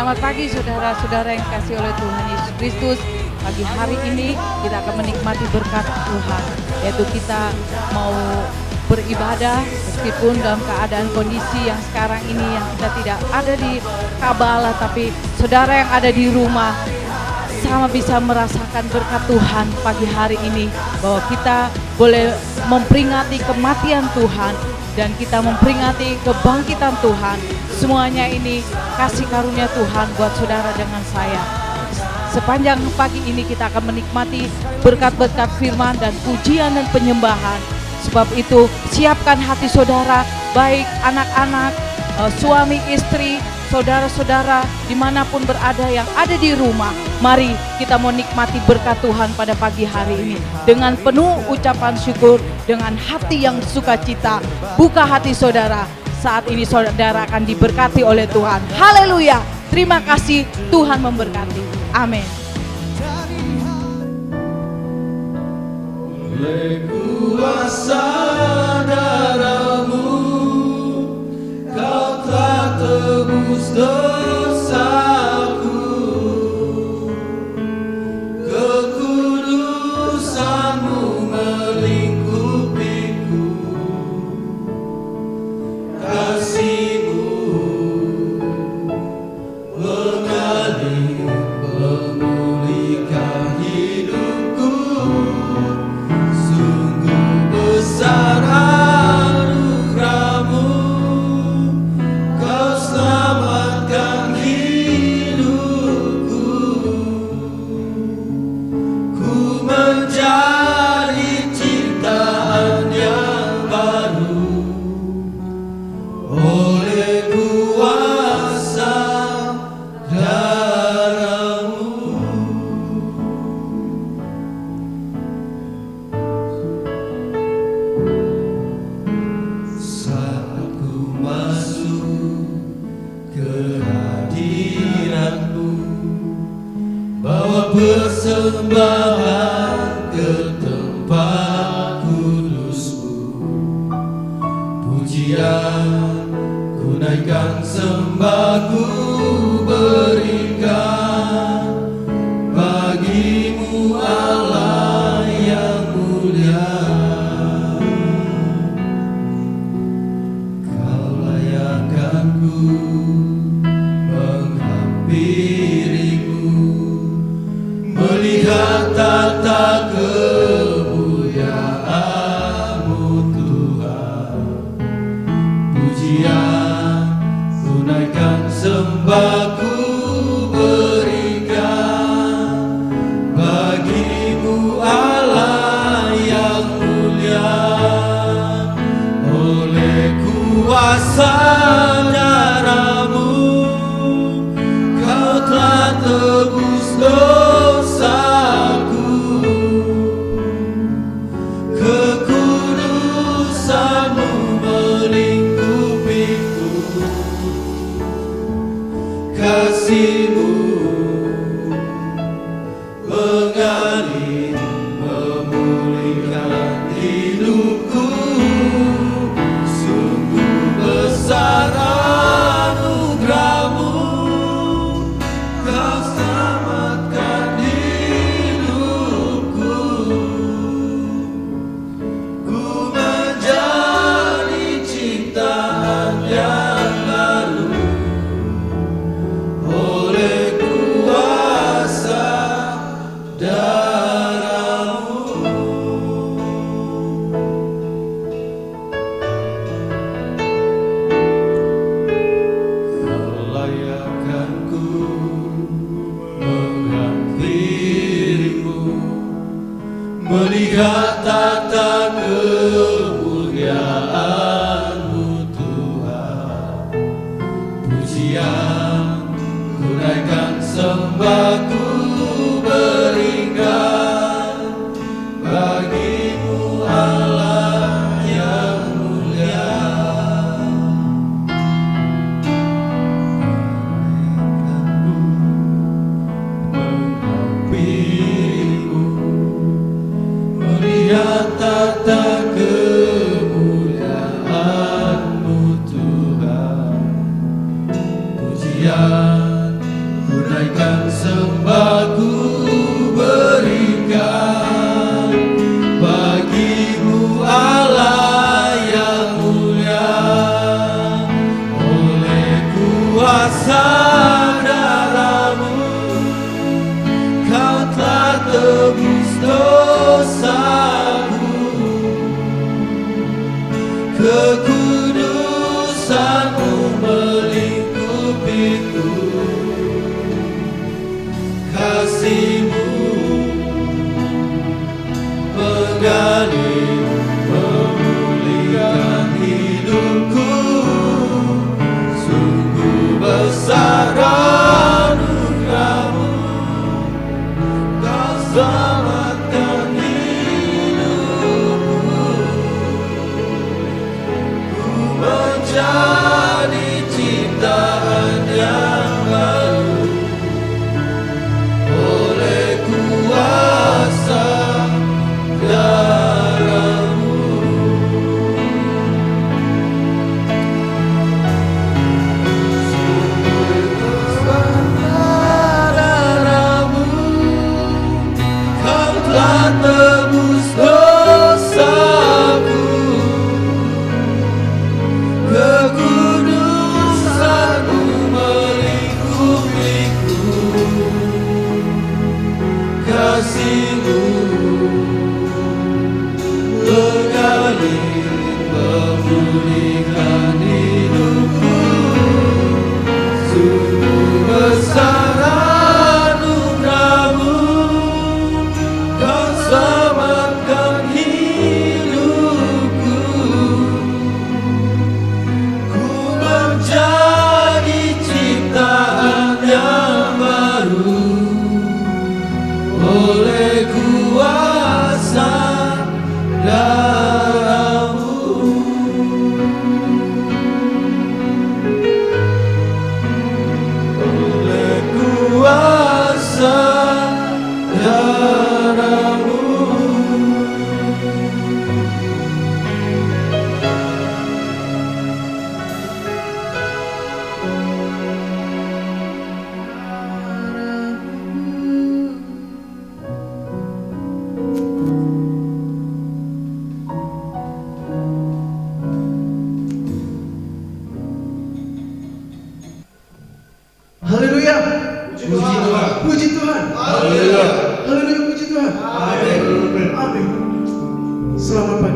Selamat pagi saudara-saudara yang kasih oleh Tuhan Yesus Kristus. Pagi hari ini kita akan menikmati berkat Tuhan, yaitu kita mau beribadah meskipun dalam keadaan kondisi yang sekarang ini yang kita tidak ada di Kabala, tapi saudara yang ada di rumah sama bisa merasakan berkat Tuhan pagi hari ini, bahwa kita boleh memperingati kematian Tuhan dan kita memperingati kebangkitan Tuhan. Semuanya ini kasih karunia Tuhan buat saudara dengan saya. Sepanjang pagi ini kita akan menikmati berkat-berkat firman dan pujian dan penyembahan. Sebab itu siapkan hati saudara, baik anak-anak, suami istri, saudara-saudara dimanapun berada yang ada di rumah. Mari kita mau nikmati berkat Tuhan pada pagi hari ini dengan penuh ucapan syukur, dengan hati yang sukacita. Buka hati saudara, saat ini saudara akan diberkati oleh Tuhan. Haleluya, terima kasih, Tuhan memberkati. Amin. Oleh kuasa darah-Mu, Kau telah tebus dosaku. Kekudusan-Mu melingkupiku. Kasih-Mu mengalir, memulihkan hidupku. Sungguh besar anugerah-Mu, Kau selamatkan hidupku. Ku menjadi ciptaan yang baru oleh kuasa darah-Mu. Saat ku masuk ke hadirat-Mu, bawa persembahan ke tempat kudus-Mu. Pujian ku naikkan, sembah ku berikan bagi-Mu Allah yang mulia. Kau layakkan ku menghampiri-Mu, melihat tata kemuliaan-Mu Tuhan. Pujian ku naikkan, sembah ku berikan bagi-Mu Allah yang mulia. Oleh kuasa darah-Mu, Kau telah tebus dosaku. Kekudusan-Mu melingkupiku. Kasih-Mu mengalir, memulihkan hidupku. Sungguh besar anugerah-Mu, Kau selamatkan hidupku. Ku menjadi ciptaan yang baru oleh kuasa darah-Mu. Kau layakkan ku menghampiri-Mu, melihat tata kemuliaan-Mu Tuhan. Pujian ku naikkan, sembah ku berikan bagi-Mu Allah yang mulia. Menghampiri-Mu, melihat tata kemuliaan-Mu Tuhan. Pujian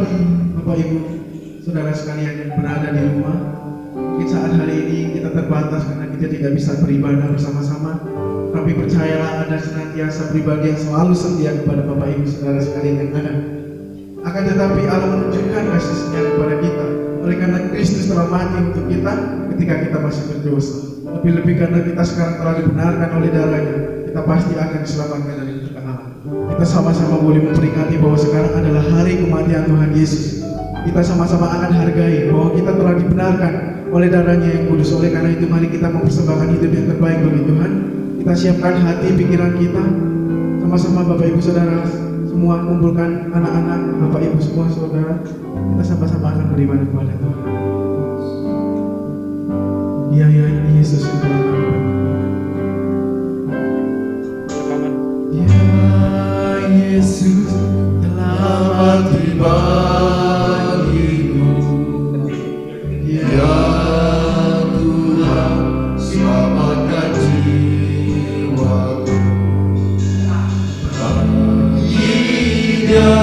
bagi Bapak Ibu saudara sekalian yang berada di rumah. Mungkin saat hari ini kita terbatas karena kita tidak bisa beribadah bersama-sama, tapi percayalah ada senantiasa pribadi yang selalu setia kepada Bapak Ibu saudara sekalian yang ada. Akan tetapi Allah menunjukkan kasih-Nya kepada kita oleh karena Kristus telah mati untuk kita ketika kita masih berdosa. Lebih-lebih karena kita sekarang telah dibenarkan oleh darah-Nya, kita pasti akan diselamatkan dari kekalahan. Kita sama-sama boleh memperingati bahwa sekarang adalah hari kematian Tuhan Yesus. Kita sama-sama akan hargai bahwa kita telah dibenarkan oleh darah-Nya yang kudus. Oleh karena itu mari kita mempersembahkan hidup yang terbaik bagi Tuhan. Kita siapkan hati, pikiran kita. Sama-sama Bapak Ibu Saudara semua kumpulkan anak-anak, Bapak Ibu semua saudara. Kita sama-sama akan beribadah kepada Tuhan. Dia ya Yesus yang telah mati. Ya Yesus telah mati bagiku. Ya Tuhan selamatkan jiwaku. Bagi Dia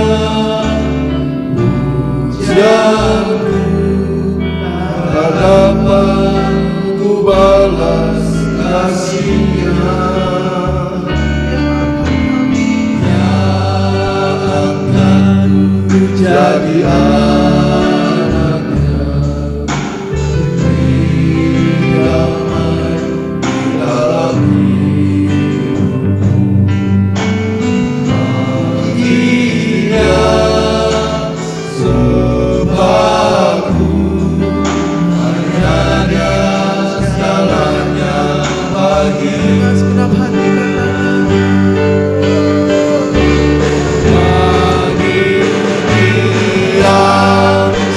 pujianku, tak dapat ku balas kasih-Nya. Jadi anaknya, beri damai di dalam hidupku. Bagi Dia sembahku, hanya Dia segalanya bagi. Segenap hati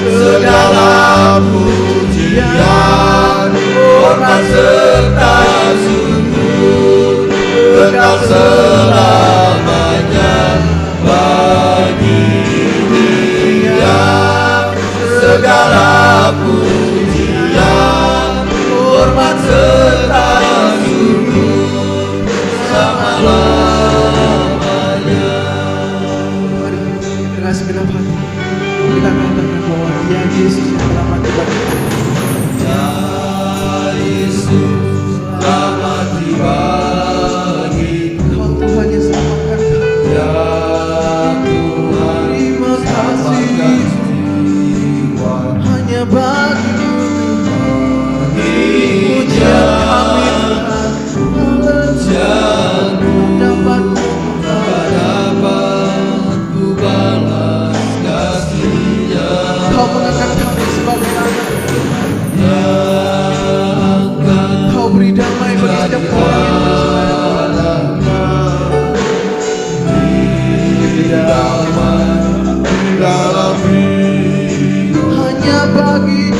segala pujian, hormat serta syukur kekal selamanya bagi Dia. Segala pujian, hormat serta syukur selama-lamanya. Mari dengan segenap hati kita katakan bahwa Dia Yesus yang telah mati bagi kita. Ya Yesus telah mati bagiku. Kau Tuhan yang selamatkan kami. Ya Tuhan, Terima selamatkan kasih jiwa. hanya bagi-Mu Pujian kami Tuhan. Dapat tak dapat ku balas kasih-Nya. Kau mengangkat kami sebagai anak. Kau beri damai bagi setiap orang yang bersalah. Dalam hidup Hanya bagi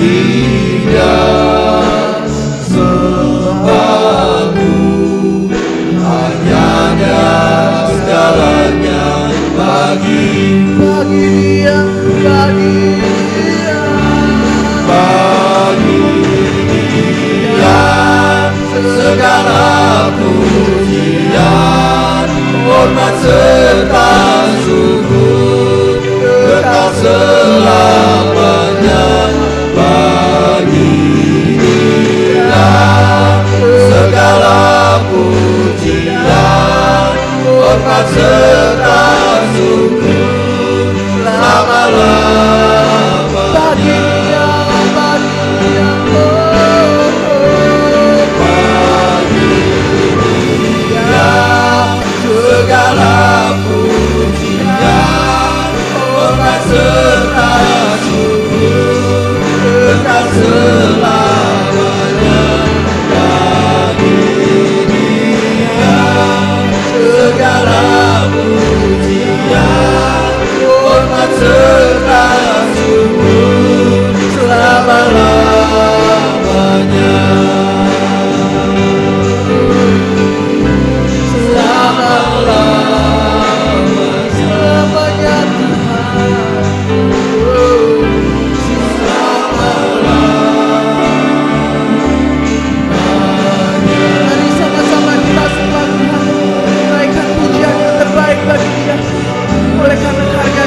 Dia sembahku, hanya Dia segalanya bagi Dia segala pujian, hormat serta syukur kekal selamanya bagi Dia. Segala pujian, hormat serta syukur selama-lamanya bagi Dia. Segala pujian, hormat serta syukur kekal selamanya bagi Dia. Segala pujian, hormat serta syukur selama-lamanya. Selamanya Mari sama-sama kita sembah Tuhan, naikkan pujian yang terbaik bagi Dia. Oleh karena harga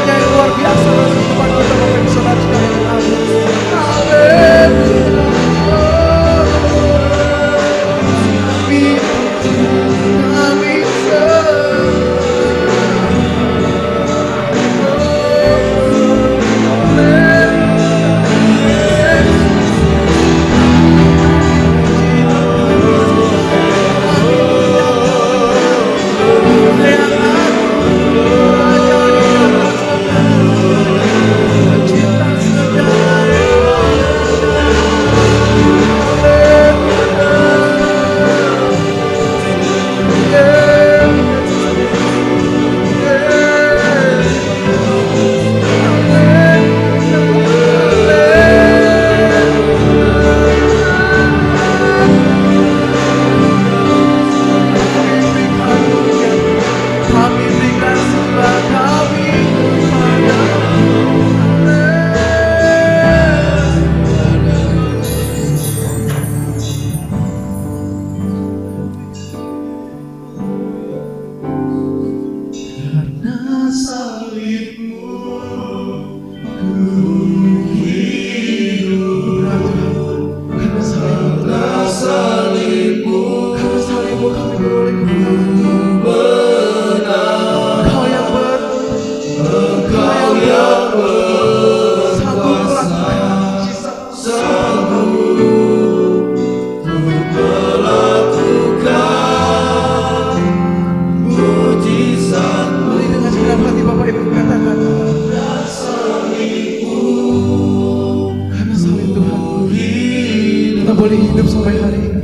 boleh hidup sampai hari ini.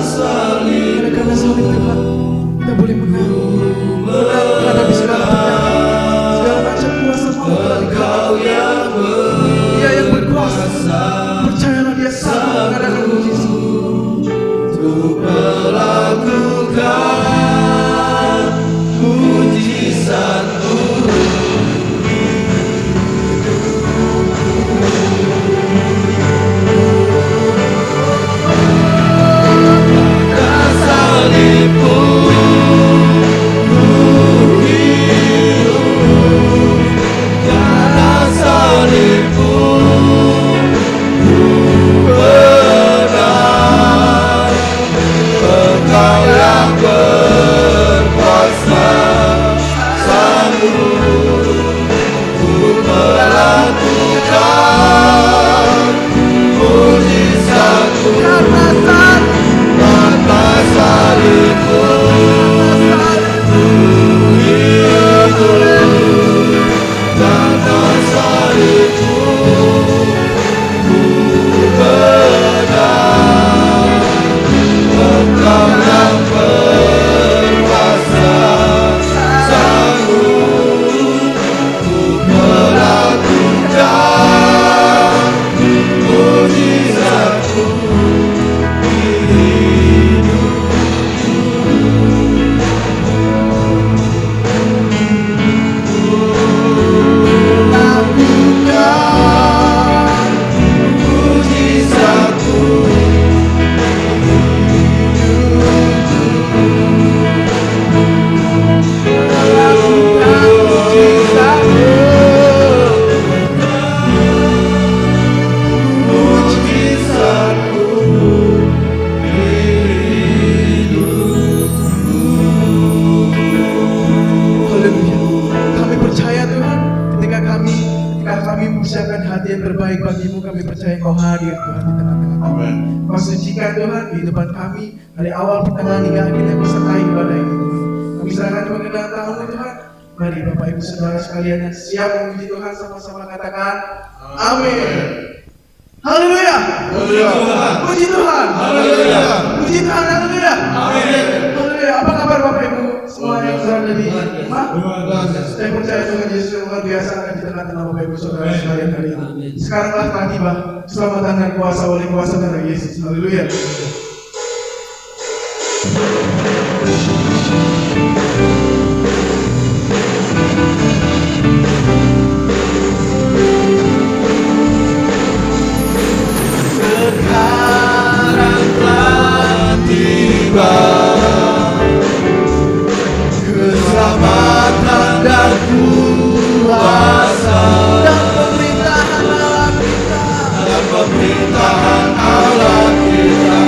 Hanya karena salib Tuhan, kita boleh menang menghadapi segala penyakit, segala macam kuasa maut Kau yang Dia yang berkuasa. Percayalah Dia sanggup mengadakan mujizat. untuk melakukan mujizat-Mu. Karena salib-Mu ku hidup, karena salib-Mu ku menang. Engkau yang berkuasa, sanggup untuk melakukan mujizat-Mu. Karena salib-Mu ku hidup, karena salib-Mu ku menang. Engkau yang berkuasa, sanggup untuk melakukan mujizat-Mu di hidupku. Lakukan mujizat-Mu. Haleluya. Kami percaya Tuhan, ketika kami mempersiapkan hati yang terbaik bagimu, kami percaya Kau hadir Tuhan di tengah-tengah kami. Kau sucikan Tuhan kehidupan kami dari awal, pertengahan hingga akhirnya bersertai ibadah ini Tuhan. Kami serahkan pengendalian tangan-Mu Tuhan. Mari Bapak Ibu Saudara sekalian yang siap memuji Tuhan sama-sama katakan amin. Haleluya. Puji Tuhan. Haleluya. Puji Tuhan. Haleluya. Amin. Haleluya. Apa kabar Bapak Ibu semua yang berada di rumah? Saya percaya Tuhan Yesus yang luar biasa akan di tengah-tengah Bapak Ibu Saudara sekalian hari ini. Sekaranglah telah tiba keselamatan dan kuasa oleh kuasa darah Yesus. Haleluya. Sekarang telah tiba keselamatan dan kuasa Dan pemerintahan Allah kita dan pemerintahan Allah kita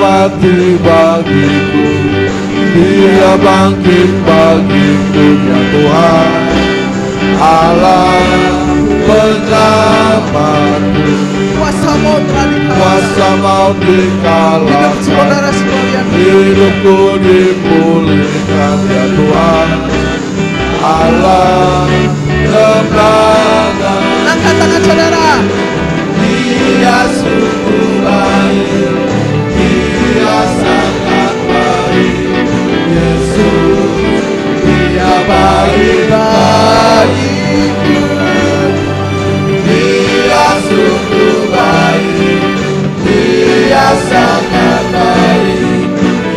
mati bagiku, Dia bangkit bagiku, ya Tuhan Allah penyelamatku. Kuasa maut telah dikalahkan. Kuasa maut Hidup saudara dikalahkan, sekalian. hidupku dipulihkan, ya Tuhan Allah kemenangan. Angkat tangan saudara. Dia sungguh baik, Dia sangat baik, Yesus Dia baik bagiku. Dia sungguh baik, Dia sangat baik,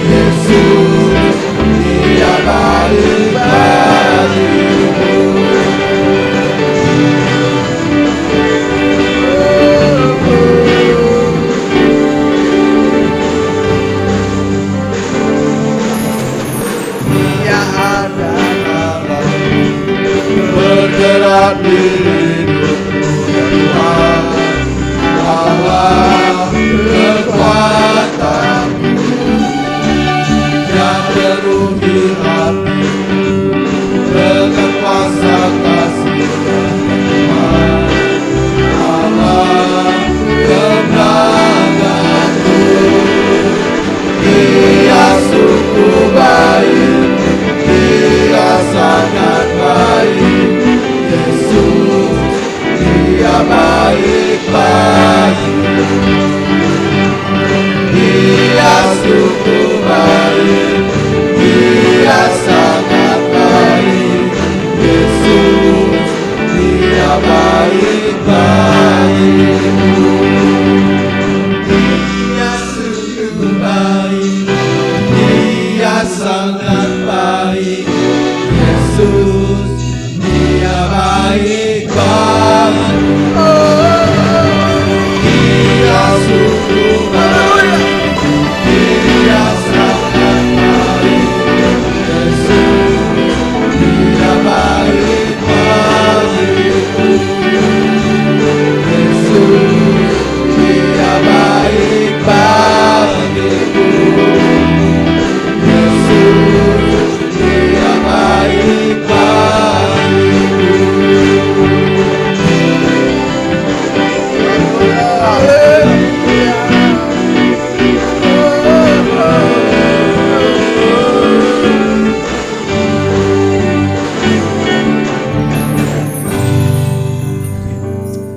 Yesus Dia baik bagiku. Dia ada Bergerak di hidupku, ya Tuhan Allah kekuatanku, yang penuh di hati dengan kuasa kasih Tuhan Allah kemenanganku. Dia sungguh baik, Dia sangat baik, Yesus Dia baik bagiku. Dia sungguh baik, Dia sangat baik, Yesus Dia baik bagiku. Dia sungguh baik, Dia sangat baik, Yesus Dia baik bagiku. Dia sungguh baik, Dia sangat baik, Yesus Dia baik bagiku. Yesus Dia baik bagiku. Yesus Dia baik bagiku.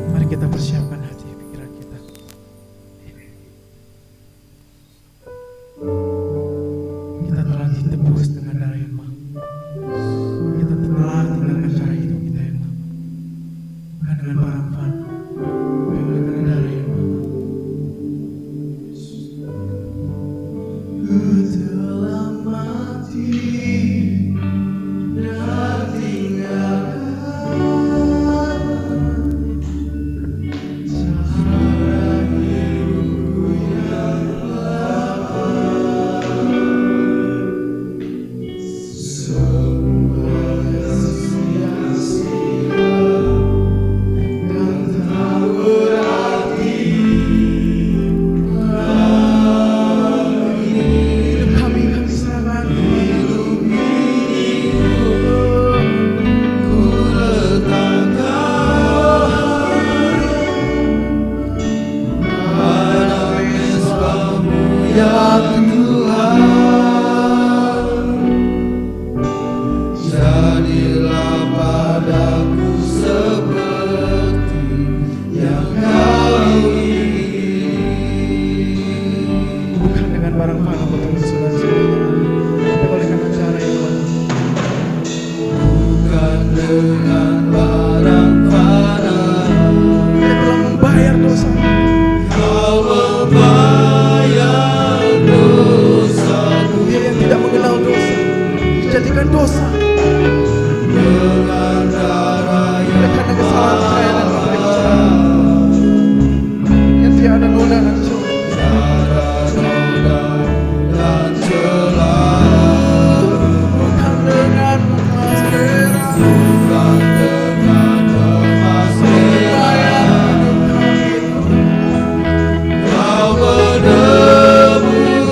Mari kita persiapkan hati pikiran kita. Kita telah ditebus dengan darah yang mahal. Kita telah tinggalkan cara hidup kita yang lama, bukan dengan barang fana, tapi oleh karena darah yang mahal. Ku telah mati dan tinggalkan cara hidupku yang lama. Semuanya sia-sia dan tak berarti lagi. Hidup kami serahkan. Hidup ini ku letakkan pada mezbah-Mu ya Tuhan. Jadilah padaku seperti yang Kau ingin. Bukan dengan barang fana betul saudara-saudara, tapi oleh karena cara yang mahal. Bukan dengan barang fana. Dia telah membayar dosa. Kau membayar dosaku. Dia yang tidak mengenal dosa dijadikan dosa dengan darah oleh karena kesalahan saya dan Bapak Ibu saudara yang tiada noda dan celah. Dan celah bukan dengan emas merah, bukan dengan emas merah. Kau menebus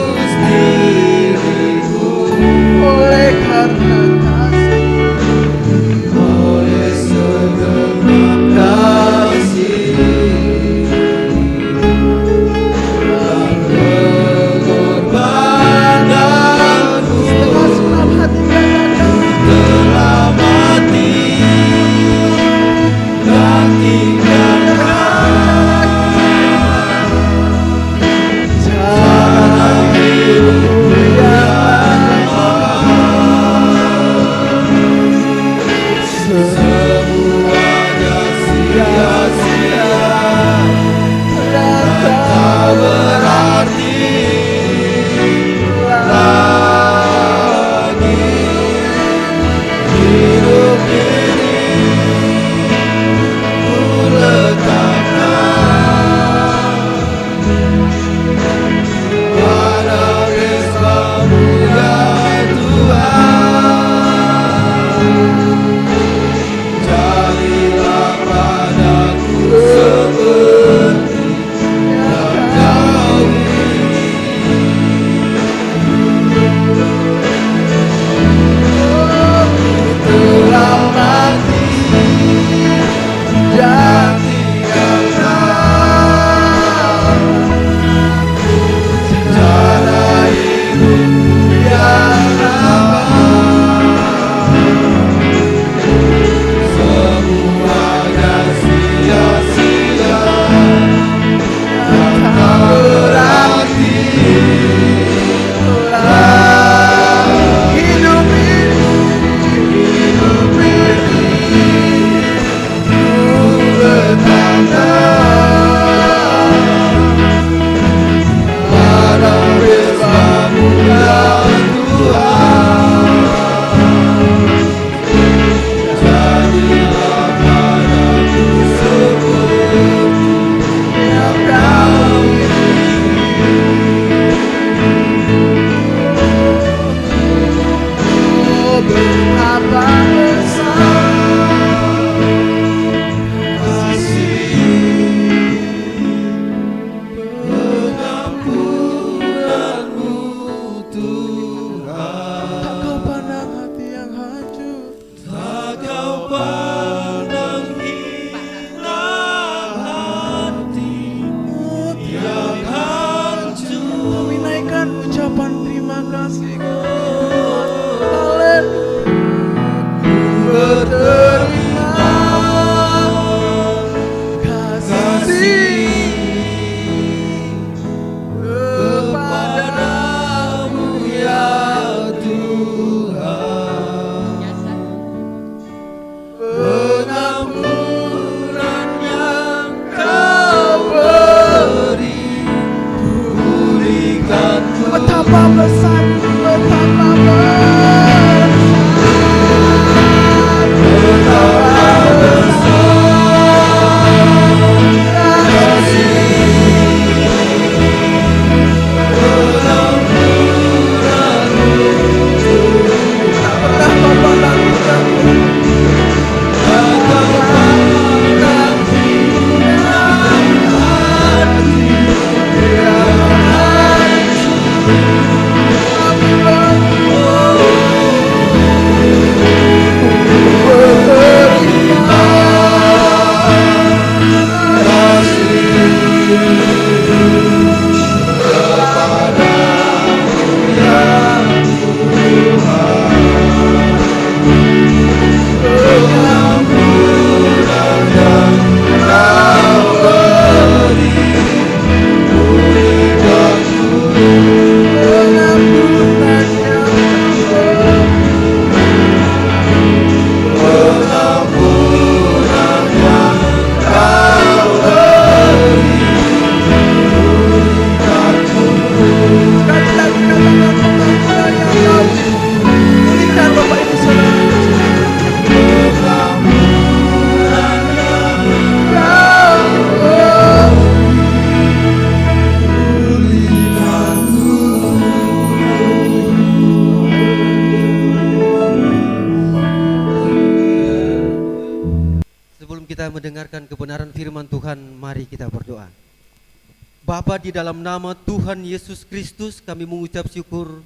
kita mendengarkan kebenaran firman Tuhan, mari kita berdoa. Bapa, di dalam nama Tuhan Yesus Kristus kami mengucap syukur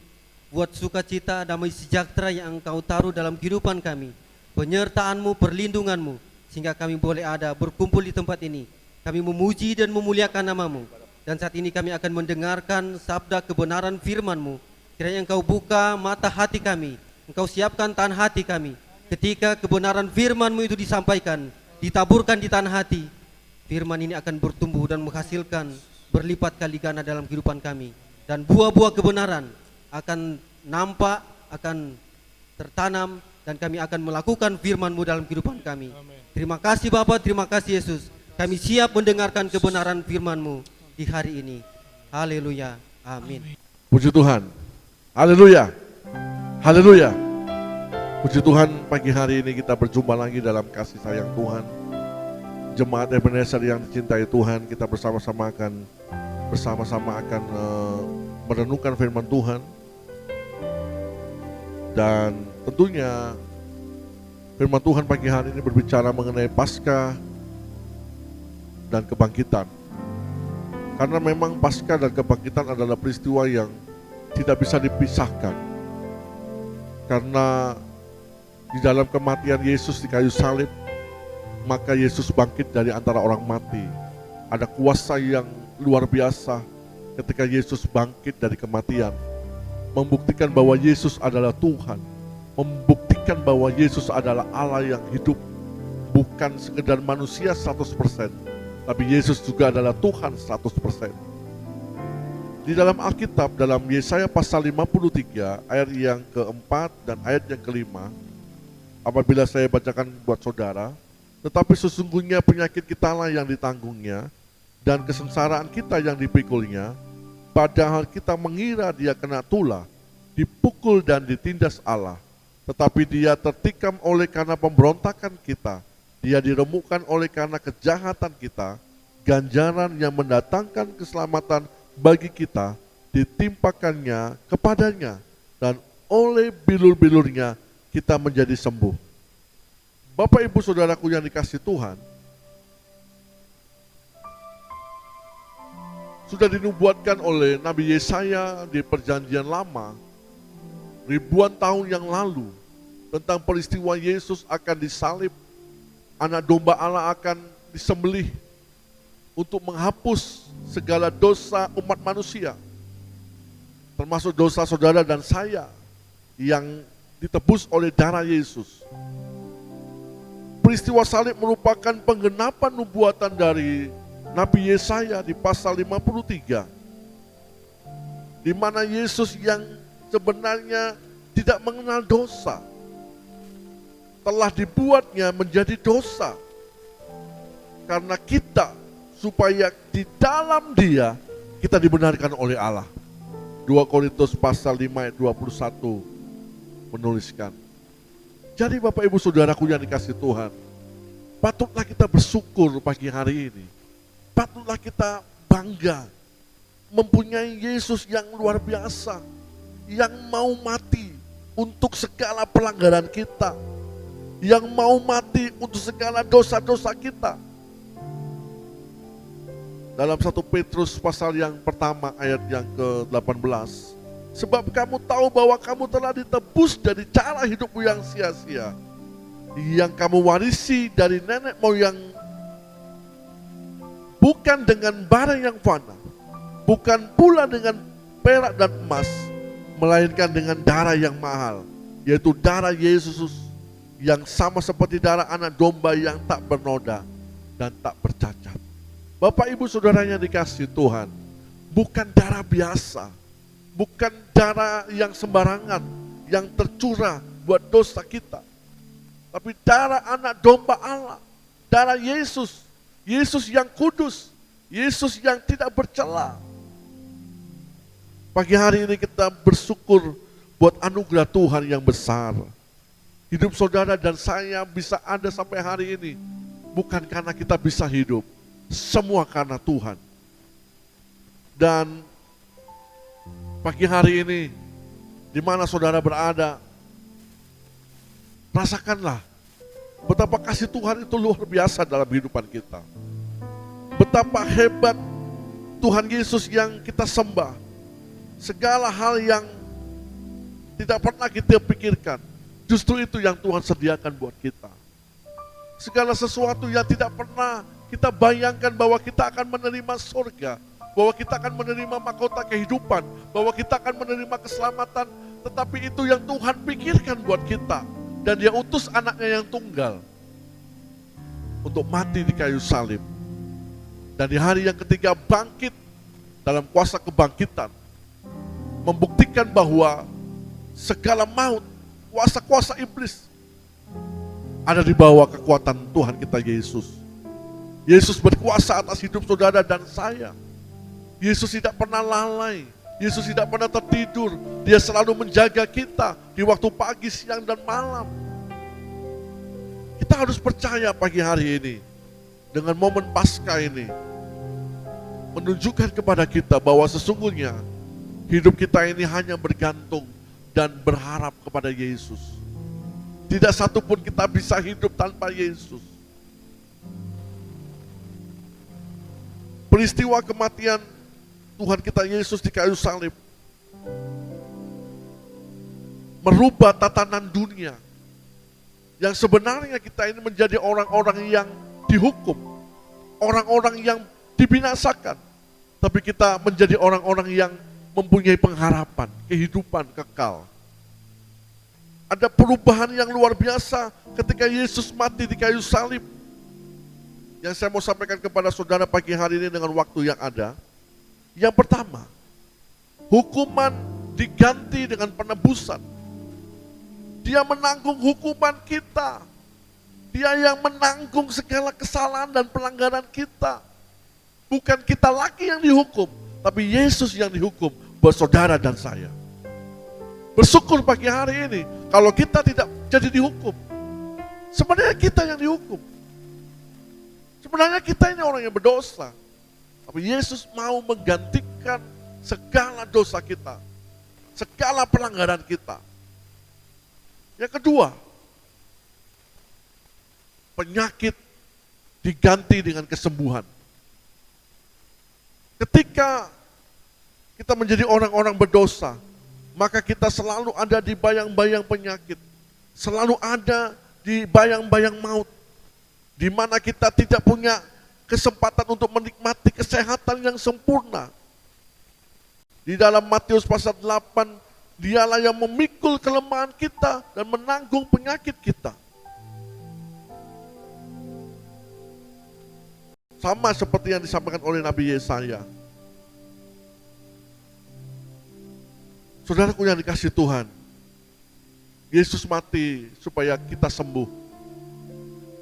buat sukacita, damai sejahtera yang Engkau taruh dalam kehidupan kami, penyertaan-Mu, perlindungan-Mu, sehingga kami boleh ada berkumpul di tempat ini. Kami memuji dan memuliakan nama-Mu. Dan saat ini kami akan mendengarkan sabda kebenaran firman-Mu. Kiranya Engkau buka mata hati kami, Engkau siapkan tanah hati kami. Ketika kebenaran firman-Mu itu disampaikan, ditaburkan di tanah hati, firman ini akan bertumbuh dan menghasilkan berlipat kali ganda dalam kehidupan kami. Dan buah-buah kebenaran akan nampak, akan tertanam, dan kami akan melakukan firman-Mu dalam kehidupan kami. Terima kasih Bapa, terima kasih Yesus. Kami siap mendengarkan kebenaran firman-Mu di hari ini. Haleluya, amin. Puji Tuhan. Haleluya. Haleluya. Puji Tuhan, pagi hari ini kita berjumpa lagi dalam kasih sayang Tuhan. Jemaat Ebenezer yang dicintai Tuhan, kita bersama-sama akan merenungkan firman Tuhan. Dan tentunya firman Tuhan pagi hari ini berbicara mengenai Paskah dan kebangkitan. Karena memang Paskah dan kebangkitan adalah peristiwa yang tidak bisa dipisahkan. Karena di dalam kematian Yesus di kayu salib, maka Yesus bangkit dari antara orang mati. Ada kuasa yang luar biasa ketika Yesus bangkit dari kematian, membuktikan bahwa Yesus adalah Tuhan, membuktikan bahwa Yesus adalah Allah yang hidup, bukan sekedar manusia 100%, tapi Yesus juga adalah Tuhan 100%. Di dalam Alkitab, dalam Yesaya pasal 53 ayat yang keempat dan ayat yang kelima, apabila saya bacakan buat saudara, tetapi sesungguhnya penyakit kita lah yang ditanggungnya, dan kesengsaraan kita yang dipikulnya, padahal kita mengira dia kena tulah, dipukul dan ditindas Allah. Tetapi dia tertikam oleh karena pemberontakan kita, dia diremukkan oleh karena kejahatan kita, ganjaran yang mendatangkan keselamatan bagi kita ditimpakannya kepadanya, dan oleh bilur-bilurnya kita menjadi sembuh. Bapak Ibu Saudaraku yang dikasihi Tuhan, sudah dinubuatkan oleh Nabi Yesaya di perjanjian lama ribuan tahun yang lalu tentang peristiwa Yesus akan disalib, anak domba Allah akan disembelih untuk menghapus segala dosa umat manusia, termasuk dosa saudara dan saya yang ditebus oleh darah Yesus. Peristiwa salib merupakan penggenapan nubuatan dari Nabi Yesaya di pasal 53, di mana Yesus yang sebenarnya tidak mengenal dosa telah dibuatnya menjadi dosa karena kita, supaya di dalam Dia kita dibenarkan oleh Allah. 2 Korintus pasal 5 ayat 21 menuliskan. Jadi Bapak Ibu Saudaraku yang dikasihi Tuhan, patutlah kita bersyukur pagi hari ini. Patutlah kita bangga mempunyai Yesus yang luar biasa, yang mau mati untuk segala pelanggaran kita, yang mau mati untuk segala dosa-dosa kita. Dalam 1 Petrus pasal yang pertama ayat yang ke-18, sebab kamu tahu bahwa kamu telah ditebus dari cara hidupmu yang sia-sia, yang kamu warisi dari nenek moyang, bukan dengan barang yang fana, bukan pula dengan perak dan emas, melainkan dengan darah yang mahal, yaitu darah Yesus yang sama seperti darah anak domba yang tak bernoda dan tak bercacat. Bapak Ibu Saudaranya dikasihi Tuhan, bukan darah biasa, bukan darah yang sembarangan, yang tercurah buat dosa kita, tapi darah anak domba Allah, darah Yesus, Yesus yang kudus, Yesus yang tidak bercela. Pagi hari ini kita bersyukur buat anugerah Tuhan yang besar. Hidup saudara dan saya bisa ada sampai hari ini, bukan karena kita bisa hidup, semua karena Tuhan. Dan pagi hari ini, di mana saudara berada, rasakanlah Betapa kasih Tuhan itu luar biasa dalam kehidupan kita. Betapa hebat Tuhan Yesus yang kita sembah. Segala hal yang tidak pernah kita pikirkan, justru itu yang Tuhan sediakan buat kita. Segala sesuatu yang tidak pernah kita bayangkan bahwa kita akan menerima surga, bahwa kita akan menerima mahkota kehidupan, bahwa kita akan menerima keselamatan, tetapi itu yang Tuhan pikirkan buat kita. Dan Dia utus anaknya yang tunggal untuk mati di kayu salib. Dan di hari yang ketiga bangkit dalam kuasa kebangkitan, membuktikan bahwa segala maut, kuasa-kuasa iblis ada di bawah kekuatan Tuhan kita Yesus. Yesus berkuasa atas hidup saudara dan saya. Yesus tidak pernah lalai, Yesus tidak pernah tertidur. Dia selalu menjaga kita di waktu pagi, siang, dan malam. Kita harus percaya pagi hari ini, dengan momen Paskah ini, menunjukkan kepada kita bahwa sesungguhnya hidup kita ini hanya bergantung dan berharap kepada Yesus. Tidak satu pun kita bisa hidup tanpa Yesus. Peristiwa kematian Tuhan kita Yesus di kayu salib merubah tatanan dunia. Yang sebenarnya kita ini menjadi orang-orang yang dihukum, orang-orang yang dibinasakan, tapi kita menjadi orang-orang yang mempunyai pengharapan, kehidupan kekal. Ada perubahan yang luar biasa ketika Yesus mati di kayu salib. Yang saya mau sampaikan kepada saudara pagi hari ini dengan waktu yang ada. Yang pertama, hukuman diganti dengan penebusan. Dia menanggung hukuman kita. Dia yang menanggung segala kesalahan dan pelanggaran kita. Bukan kita lagi yang dihukum, tapi Yesus yang dihukum buat saudara dan saya. Bersyukur pagi hari ini kalau kita tidak jadi dihukum. Sebenarnya kita yang dihukum. Sebenarnya kita ini orang yang berdosa. Tapi Yesus mau menggantikan segala dosa kita, segala pelanggaran kita. Yang kedua, penyakit diganti dengan kesembuhan. Ketika kita menjadi orang-orang berdosa, maka kita selalu ada di bayang-bayang penyakit, selalu ada di bayang-bayang maut, di mana kita tidak punya kesempatan untuk menikmati kesehatan yang sempurna. Di dalam Matius pasal 8, Dialah yang memikul kelemahan kita dan menanggung penyakit kita. Sama seperti yang disampaikan oleh Nabi Yesaya. Saudaraku yang dikasihi Tuhan, Yesus mati supaya kita sembuh.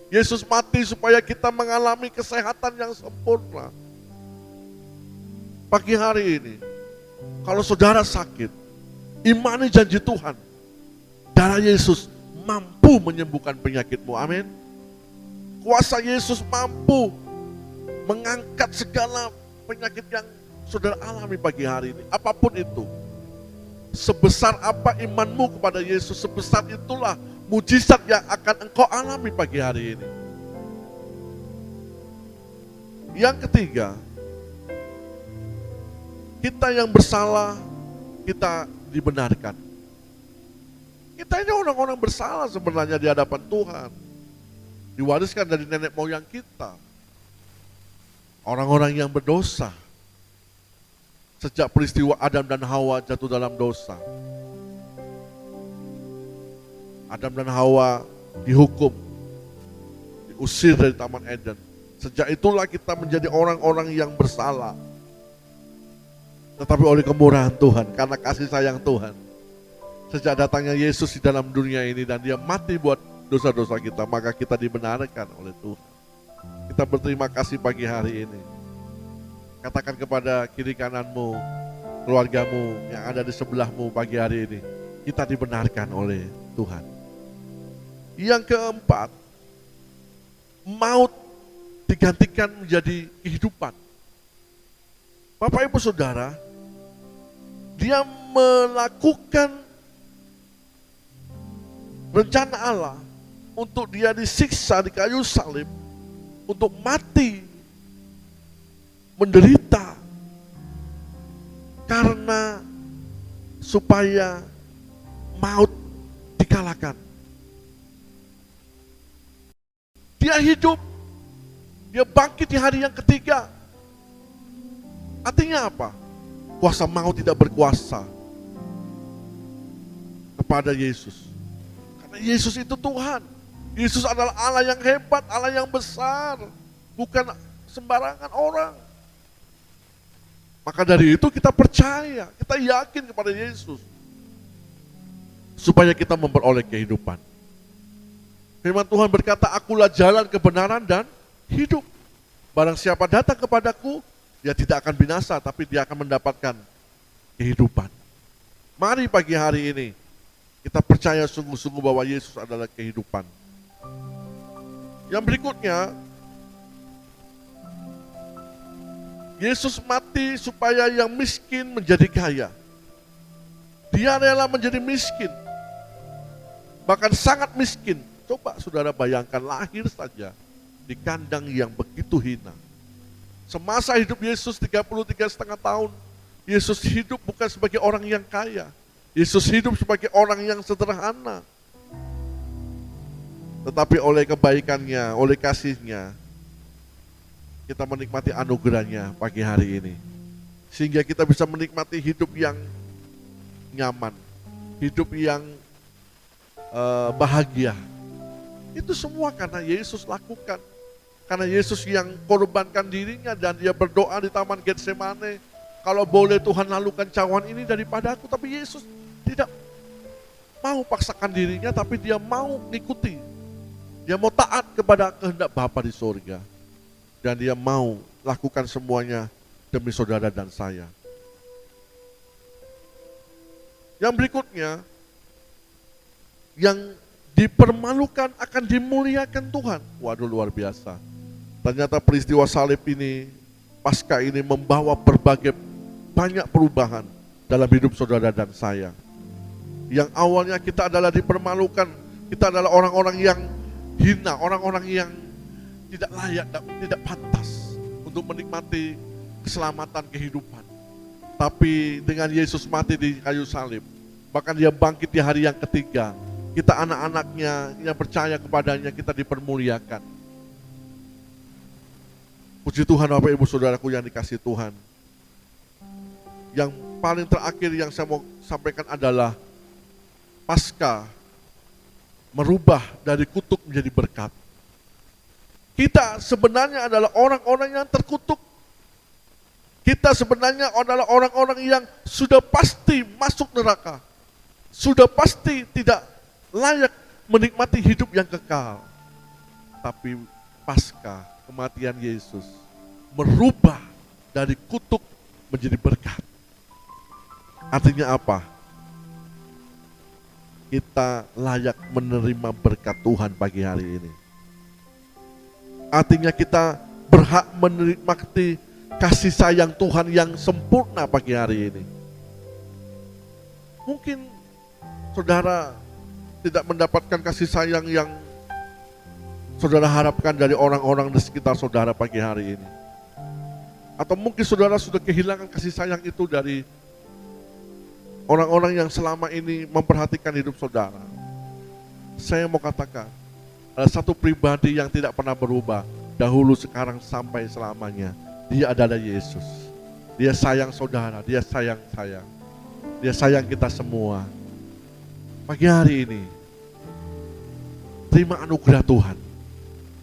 Yesus mati supaya kita mengalami kesehatan yang sempurna. Pagi hari ini, kalau saudara sakit, imani janji Tuhan, darah Yesus mampu menyembuhkan penyakitmu, amin. Kuasa Yesus mampu mengangkat segala penyakit yang saudara alami pagi hari ini, apapun itu. Sebesar apa imanmu kepada Yesus, sebesar itulah mujizat yang akan engkau alami pagi hari ini. Yang ketiga, kita yang bersalah, kita dibenarkan. Kita ini orang-orang bersalah sebenarnya di hadapan Tuhan. Diwariskan dari nenek moyang kita. Orang-orang yang berdosa. Sejak peristiwa Adam dan Hawa jatuh dalam dosa. Adam dan Hawa dihukum, diusir dari Taman Eden. Sejak itulah kita menjadi orang-orang yang bersalah. Tetapi oleh kemurahan Tuhan, karena kasih sayang Tuhan, sejak datangnya Yesus di dalam dunia ini dan Dia mati buat dosa-dosa kita, maka kita dibenarkan oleh Tuhan. Kita berterima kasih pagi hari ini. Katakan kepada kiri kananmu, keluargamu yang ada di sebelahmu pagi hari ini, kita dibenarkan oleh Tuhan. Yang keempat, maut digantikan menjadi kehidupan. Bapak Ibu Saudara, Dia melakukan rencana Allah untuk dia disiksa di kayu salib, untuk mati, menderita, karena supaya maut dikalahkan. Dia hidup, dia bangkit di hari yang ketiga. Artinya apa? Kuasa maut tidak berkuasa kepada Yesus. Karena Yesus itu Tuhan. Yesus adalah Allah yang hebat, Allah yang besar, bukan sembarangan orang. Maka dari itu kita percaya, kita yakin kepada Yesus, supaya kita memperoleh kehidupan. Firman Tuhan berkata, akulah jalan kebenaran dan hidup. Barang siapa datang kepadaku, dia tidak akan binasa, tapi dia akan mendapatkan kehidupan. Mari pagi hari ini, kita percaya sungguh-sungguh bahwa Yesus adalah kehidupan. Yang berikutnya, Yesus mati supaya yang miskin menjadi kaya. Dia rela menjadi miskin, bahkan sangat miskin. Coba saudara bayangkan, lahir saja di kandang yang begitu hina. Semasa hidup Yesus 33,5 tahun, Yesus hidup bukan sebagai orang yang kaya. Yesus hidup sebagai orang yang sederhana. Tetapi oleh kebaikannya, oleh kasihnya, kita menikmati anugerahnya pagi hari ini. Sehingga kita bisa menikmati hidup yang nyaman, hidup yang bahagia. Itu semua karena Yesus lakukan. Karena Yesus yang korbankan dirinya dan dia berdoa di Taman Getsemane, kalau boleh Tuhan lalukan cawan ini daripadaku. Tapi Yesus tidak mau paksakan dirinya, tapi dia mau mengikuti. Dia mau taat kepada kehendak Bapa di surga. Dan dia mau lakukan semuanya demi saudara dan saya. Yang berikutnya, yang dipermalukan akan dimuliakan Tuhan. Waduh, luar biasa. Ternyata peristiwa salib ini, Paskah ini membawa berbagai banyak perubahan dalam hidup saudara dan saya. Yang awalnya kita adalah dipermalukan, kita adalah orang-orang yang hina, orang-orang yang tidak layak, tidak pantas untuk menikmati keselamatan kehidupan. Tapi dengan Yesus mati di kayu salib, bahkan dia bangkit di hari yang ketiga, kita anak-anaknya yang percaya kepadanya, kita dipermuliakan. Puji Tuhan Bapak Ibu Saudaraku yang dikasihi Tuhan. Yang paling terakhir yang saya mau sampaikan adalah Paskah merubah dari kutuk menjadi berkat. Kita sebenarnya adalah orang-orang yang terkutuk. Kita sebenarnya adalah orang-orang yang sudah pasti masuk neraka. Sudah pasti tidak layak menikmati hidup yang kekal. Tapi Paskah, kematian Yesus, merubah dari kutuk menjadi berkat. Artinya apa? Kita layak menerima berkat Tuhan pagi hari ini. Artinya kita berhak menikmati kasih sayang Tuhan yang sempurna pagi hari ini. Mungkin saudara tidak mendapatkan kasih sayang yang saudara harapkan dari orang-orang di sekitar saudara pagi hari ini. Atau mungkin saudara sudah kehilangan kasih sayang itu dari orang-orang yang selama ini memperhatikan hidup saudara. Saya mau katakan, ada satu pribadi yang tidak pernah berubah, dahulu, sekarang, sampai selamanya. Dia adalah Yesus. Dia sayang saudara, dia sayang saya. Dia sayang kita semua. Pagi hari ini, terima anugerah Tuhan.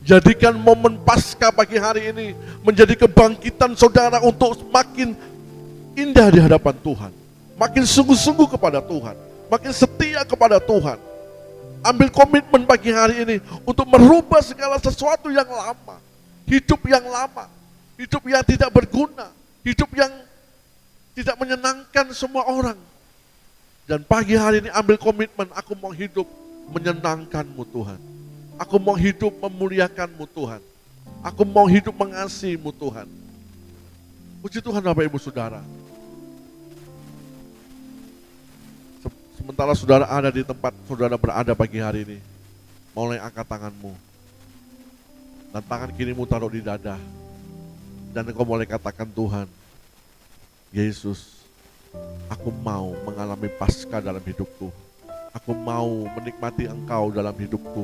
Jadikan momen Paskah pagi hari ini menjadi kebangkitan saudara untuk makin indah di hadapan Tuhan. Makin sungguh-sungguh kepada Tuhan. Makin setia kepada Tuhan. Ambil komitmen pagi hari ini untuk merubah segala sesuatu yang lama. Hidup yang lama. Hidup yang tidak berguna. Hidup yang tidak menyenangkan semua orang. Dan pagi hari ini ambil komitmen, aku mau hidup menyenangkan-Mu Tuhan. Aku mau hidup memuliakan-Mu Tuhan. Aku mau hidup mengasihi-Mu Tuhan. Puji Tuhan Bapak Ibu Saudara. Sementara saudara ada di tempat saudara berada pagi hari ini, mulai angkat tanganmu. Dan tangan kirimu taruh di dada. Dan engkau mulai katakan, Tuhan, Yesus, aku mau mengalami Paskah dalam hidupku. Aku mau menikmati Engkau dalam hidupku.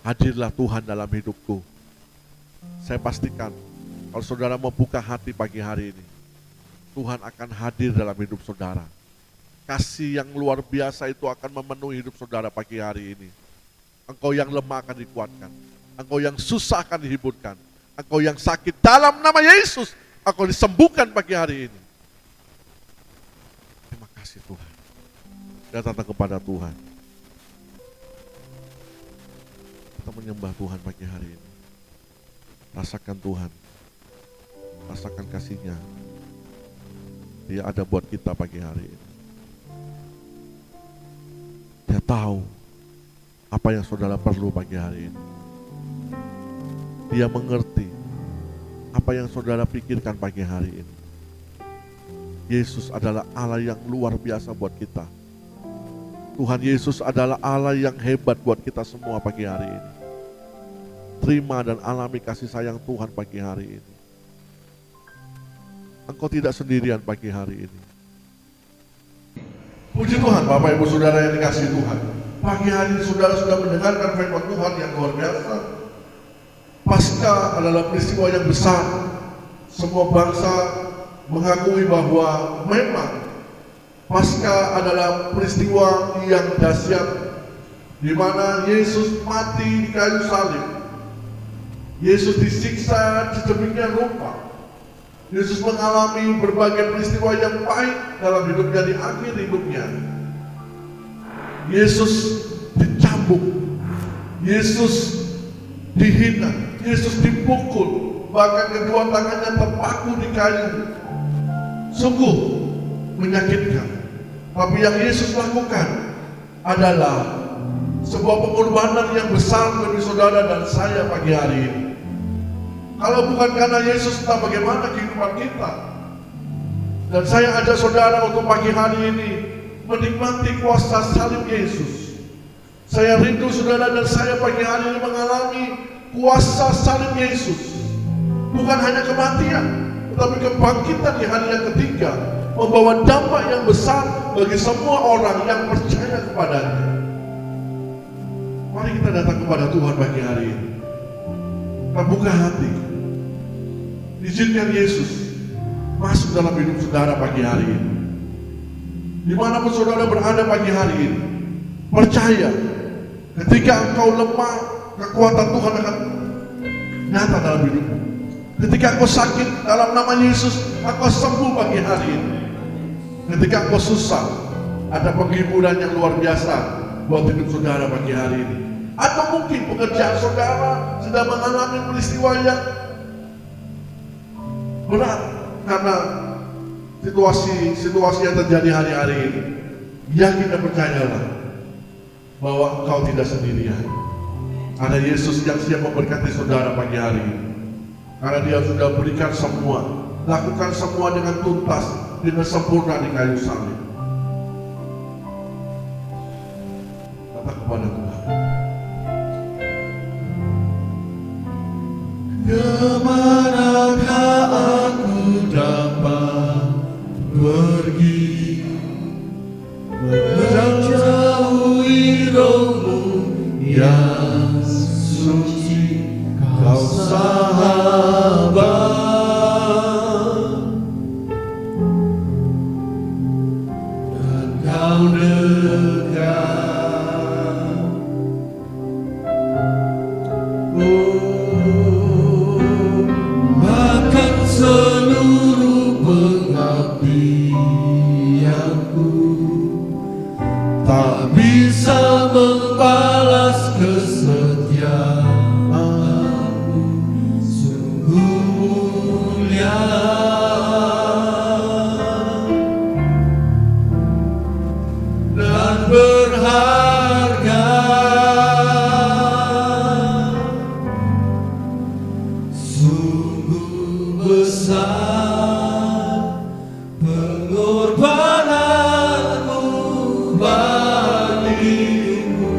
Hadirlah Tuhan dalam hidupku. Saya pastikan kalau saudara membuka hati pagi hari ini, Tuhan akan hadir dalam hidup saudara. Kasih yang luar biasa itu akan memenuhi hidup saudara pagi hari ini. Engkau yang lemah akan dikuatkan. Engkau yang susah akan dihiburkan. Engkau yang sakit dalam nama Yesus, engkau disembuhkan pagi hari ini. Terima kasih Tuhan. Kita datang kepada Tuhan. Kita menyembah Tuhan pagi hari ini. Rasakan Tuhan. Rasakan kasih-Nya. Dia ada buat kita pagi hari ini. Dia tahu apa yang saudara perlu pagi hari ini. Dia mengerti apa yang saudara pikirkan pagi hari ini. Yesus adalah Allah yang luar biasa buat kita. Tuhan Yesus adalah Allah yang hebat buat kita semua pagi hari ini. Terima dan alami kasih sayang Tuhan pagi hari ini. Engkau tidak sendirian pagi hari ini. Puji Tuhan Bapak Ibu Saudara yang dikasihi Tuhan. Pagi hari ini saudara sudah mendengarkan firman Tuhan yang luar biasa. Paskah adalah peristiwa yang besar. Semua bangsa mengakui bahwa memang Paskah adalah peristiwa yang dahsyat, di mana Yesus mati di kayu salib. Yesus disiksa sedemikian rupa. Yesus mengalami berbagai peristiwa yang pahit dalam hidupnya di akhir hidupnya. Yesus dicambuk, Yesus dihina, Yesus dipukul, bahkan kedua tangannya terpaku di kayu. Sungguh menyakitkan. Tapi yang Yesus lakukan adalah sebuah pengorbanan yang besar bagi saudara dan saya pagi hari ini. Kalau bukan karena Yesus, entah bagaimana kehidupan kita. Dan saya ajak saudara untuk pagi hari ini menikmati kuasa salib Yesus. Saya rindu saudara dan saya pagi hari ini mengalami kuasa salib Yesus. Bukan hanya kematian, tetapi kebangkitan di hari yang ketiga, membawa dampak yang besar bagi semua orang yang percaya kepadanya. Mari kita datang kepada Tuhan pagi hari ini. Kita buka hati. Izinkan Yesus masuk dalam hidup saudara pagi hari ini. Dimanapun saudara berada pagi hari ini, percaya ketika engkau lemah, kekuatan Tuhan akan nyata dalam hidupmu. Ketika engkau sakit, dalam nama Yesus engkau sembuh pagi hari ini. Ketika engkau susah, ada penghiburan yang luar biasa buat hidup saudara pagi hari ini. Atau mungkin pekerjaan saudara sedang mengalami peristiwa yang berat karena situasi yang terjadi hari-hari ini. Yakin dan percayalah bahwa engkau tidak sendirian. Ada Yesus yang siap memberkati saudara pagi hari ini. Karena Dia sudah berikan semua, lakukan semua dengan tuntas, dengan sempurna di kayu salib. Kata kepada Tuhan, kemanakah aku dapat pergi, menjauhi Roh-Mu yang suci, Kau sahabat. Tak bisa membalas kesetiaanmu, sungguh mulia dan berharga, sungguh besar pengorbananmu bagiku.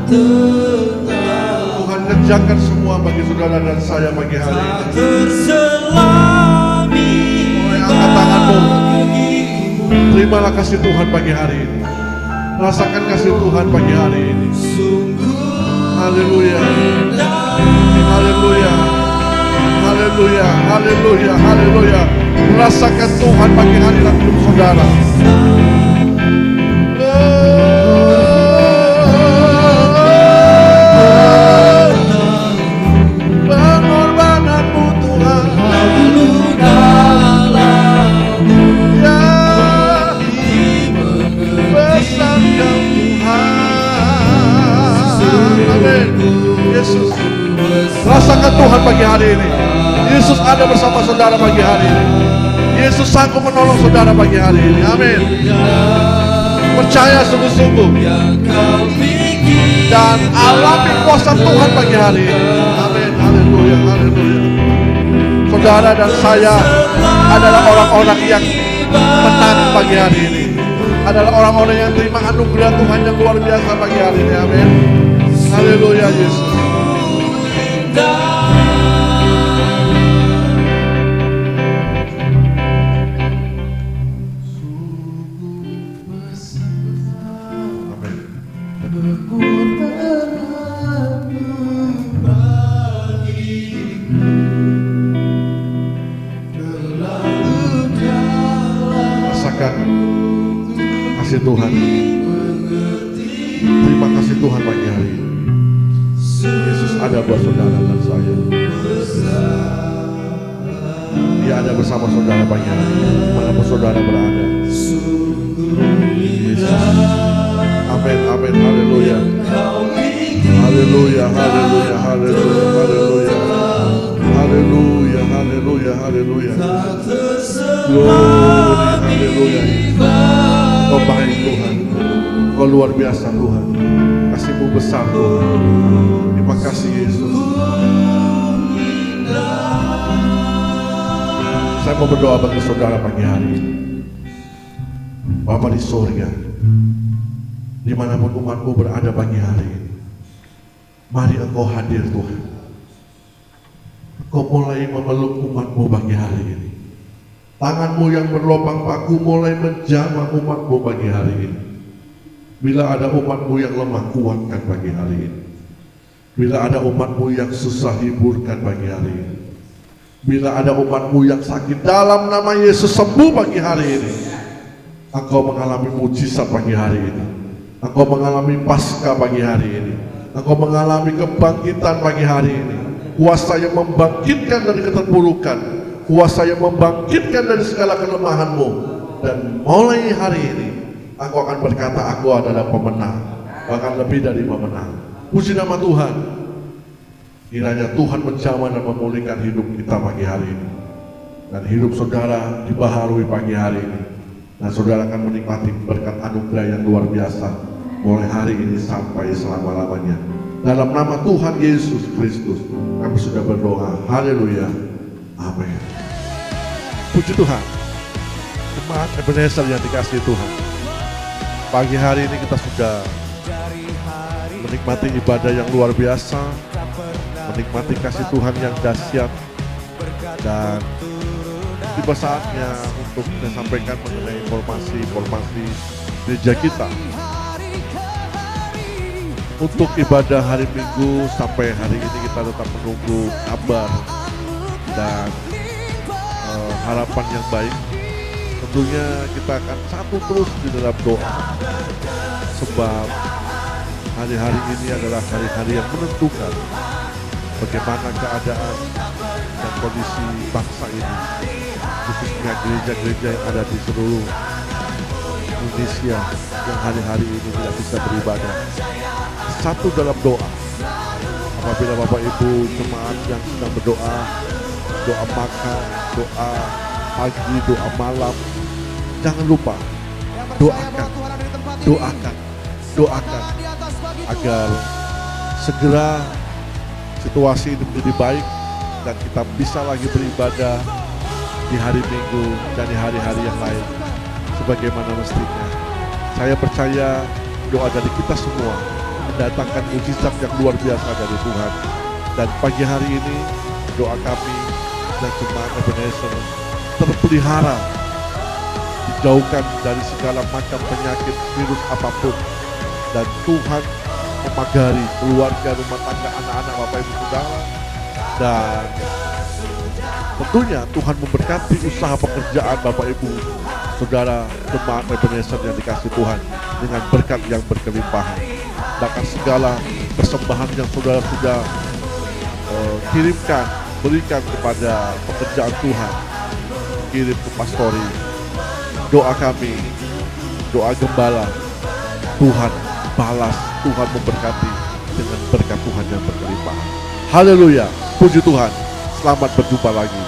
Tuhan kerjakan semua bagi saudara dan saya pagi hari ini. Mulai angkat tanganmu. Terimalah kasih Tuhan pagi hari ini. Rasakan kasih Tuhan pagi hari ini. Haleluya. Haleluya. Haleluya. Haleluya. Haleluya. Rasakan Tuhan pagi hari dalam hidup saudara. Pengorbananmu Tuhan. Besar Kau Tuhan. Amin. Yesus, rasakan Tuhan pagi hari ini. Yesus ada bersama saudara pagi hari ini. Yesus sanggup menolong saudara pagi hari ini. Amin. Percaya sungguh-sungguh dan alami kuasa Tuhan pagi hari ini. Amin. Haleluya. Haleluya. Saudara dan saya adalah orang-orang yang menang pagi hari ini. Adalah orang-orang yang terima anugerah Tuhan yang luar biasa pagi hari ini. Amin. Haleluya Yesus. Rasakan kasih Tuhan. Terima kasih Tuhan pagi hari ini. Yesus ada buat saudara dan saya. Dia ada bersama saudara pagi hari ini, dimanapun saudara berada. Yesus. Amin, amin, haleluya. Haleluya, haleluya, haleluya, haleluya. Haleluya, haleluya, haleluya. Glory, haleluya. Kau baik Tuhan. Kau luar biasa Tuhan. Kasih-Mu besar Tuhan. Terima kasih Yesus. Saya mau berdoa bagi saudara pagi hari ini. Bapa di surga, dimanapun umat-Mu berada pagi hari ini, mari Engkau hadir Tuhan. Engkau mulai memeluk umat-Mu pagi hari ini. Tangan-Mu yang berlobang paku mulai menjamah umat-Mu pagi hari ini. Bila ada umat-Mu yang lemah, kuatkan pagi hari ini. Bila ada umat-Mu yang susah, hiburkan pagi hari ini. Bila ada umat-Mu yang sakit, dalam nama Yesus sembuh pagi hari ini. Engkau mengalami mujizat pagi hari ini. Engkau mengalami Paskah pagi hari ini. Engkau mengalami kebangkitan pagi hari ini. Kuasa yang membangkitkan dari keterpurukan, kuasa yang membangkitkan dari segala kelemahan-Mu. Dan mulai hari ini Engkau akan berkata, aku adalah pemenang, bahkan lebih dari pemenang. Puji nama Tuhan. Kiranya Tuhan menjamah dan memulihkan hidup kita pagi hari ini. Dan hidup saudara dibaharui pagi hari ini. Dan saudara akan menikmati berkat anugerah yang luar biasa mulai hari ini sampai selama-lamanya. Dalam nama Tuhan Yesus Kristus kami sudah berdoa. Haleluya. Amin. Puji Tuhan. Jemaat Ebenezer yang dikasihi Tuhan, pagi hari ini kita sudah menikmati ibadah yang luar biasa, menikmati kasih Tuhan yang dahsyat, dan tiba saatnya untuk kita sampaikan mengenai informasi gereja kita untuk ibadah hari Minggu. Sampai hari ini kita tetap menunggu kabar dan harapan yang baik. Tentunya kita akan satu terus di dalam doa, sebab hari-hari ini adalah hari-hari yang menentukan bagaimana keadaan dan kondisi bangsa ini, khususnya gereja-gereja yang ada di seluruh Indonesia yang hari-hari ini tidak bisa beribadah. Satu dalam doa. Apabila Bapak Ibu jemaat yang sedang berdoa, doa makan, doa pagi, doa malam, jangan lupa doakan agar segera situasi ini menjadi baik dan kita bisa lagi beribadah di hari Minggu dan di hari-hari yang lain sebagaimana mestinya. Saya percaya doa dari kita semua mendatangkan mujizat yang luar biasa dari Tuhan. Dan pagi hari ini doa kami dan jemaat Ebenezer terpelihara, dijauhkan dari segala macam penyakit, virus apapun, dan Tuhan memagari keluarga, rumah tangga, anak-anak, Bapak Ibu Saudara, dan tentunya Tuhan memberkati usaha pekerjaan Bapak Ibu Saudara jemaat Ebenezer yang dikasih Tuhan dengan berkat yang berkelimpahan. Bahkan segala persembahan yang saudara sudah kirimkan, berikan kepada pekerjaan Tuhan, kirim ke pastori. Doa kami, doa gembala, Tuhan balas, Tuhan memberkati dengan berkat Tuhan yang berkelimpahan. Haleluya, puji Tuhan, selamat berjumpa lagi.